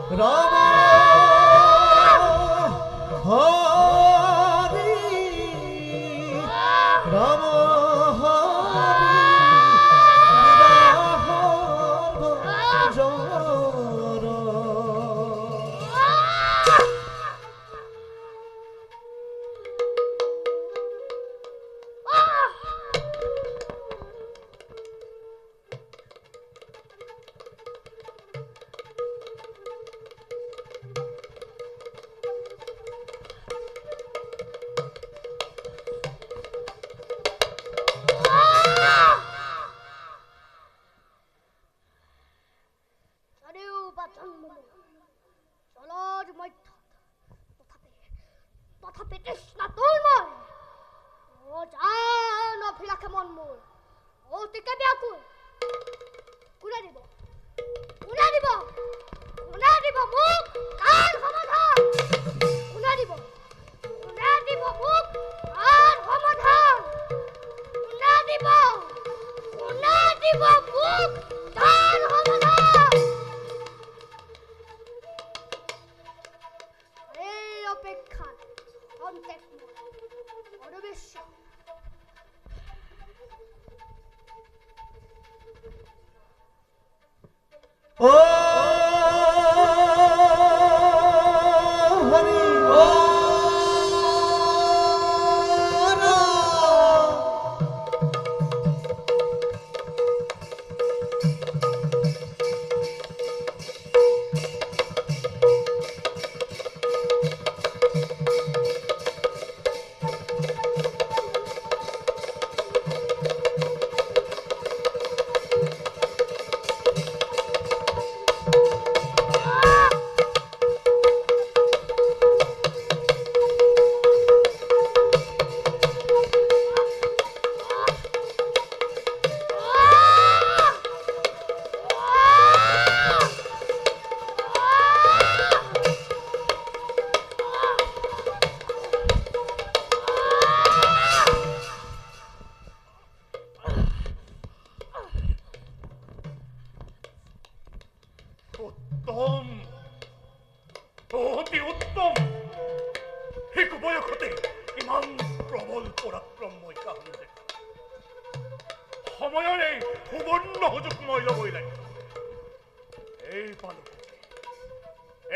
ৰাম হৰি ৰাম হৰি বিৰাহ জৰ তথাপি তৃষ্ণা তোলময় অজান অভিলাষে মন মোৰ অতিকে ব্যাকুল কোনে দিব মোক কাৰ সমাধান কোনে দিব মোক কাৰ সমাধান কোনে দিব মোক কাৰ সমাধান এই অপেক্ষাত খন্তেক অনবেশ্য ও হৰি ও উত্তম অতি উত্তম এক বয়সতে ইমান প্ৰবল পৰাক্ৰম মই কাহানি দেখা সময়ৰে সুবৰ্ণ সুযোগ মই ল'বই লাগিব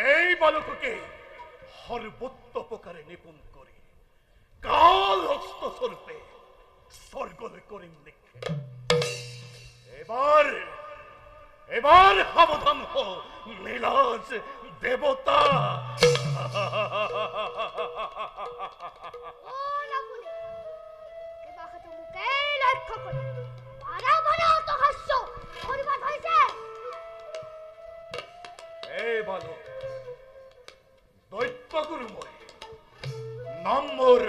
এই বালককে সৰ্বোত্তপকাৰে নিপুণ কৰি কাল হস্তস্বৰূপে স্বৰ্গলৈ কৰিম নিক্ষেপ এবার সাবধান হো নীলাজ দেবতা এই বালক দৈত্য গুরুময় নাম মোর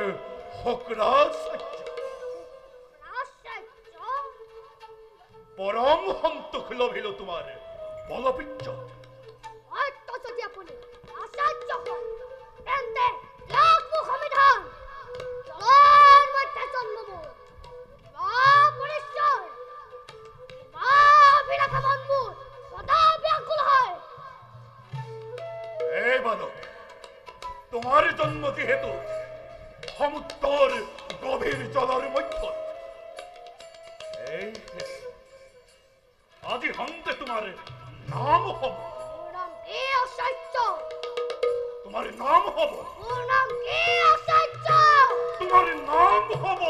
হকরাজ পরম হন্তক লভিল তোমার বলপিচ্ছ যদি আপুনি আচাৰ্য হয় তেন্তে লাখ মুখ সমিধান জলৰ মধ্যে জন্ম মোৰ পৰিচয় অভিলাষে মন মোৰ সদা ব্যাকুল হয় এই বালক তোমার জন্ম যেহেতু সমুদ্র গভীর জলের মধ্য এই আজি হন্তে তোমার নাম হব তোমার নাম হব তোমার নাম হব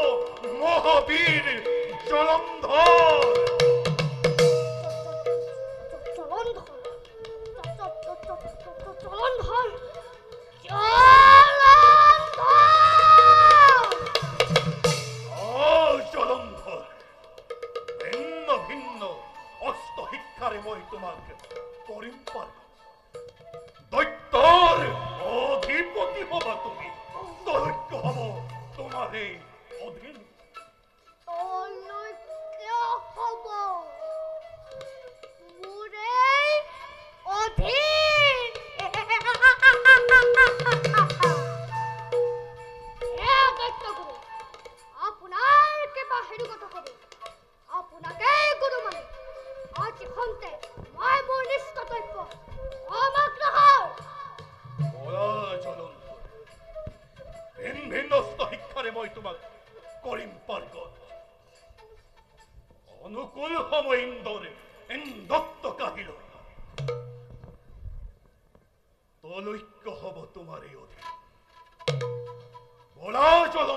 মহাবীর জলন্ধর জলন্ধর ভিন্ন ভিন্ন অস্ত শিক্ষারে মই তোমাকে করিম পারব দৈত্যর অধিপতি হবা তুমি দৈত্য হব তোমার এই অধীন আপোনাকে গুৰু মানে আজি খন্তে মই মোৰ নিষ্কৰ্তব্য আমাক নহয় অনুকূল সময় ইন্দৰে ইন্দত্ত কাহিল তলৈক্য হব তোমাৰ এই অধিক বলা চল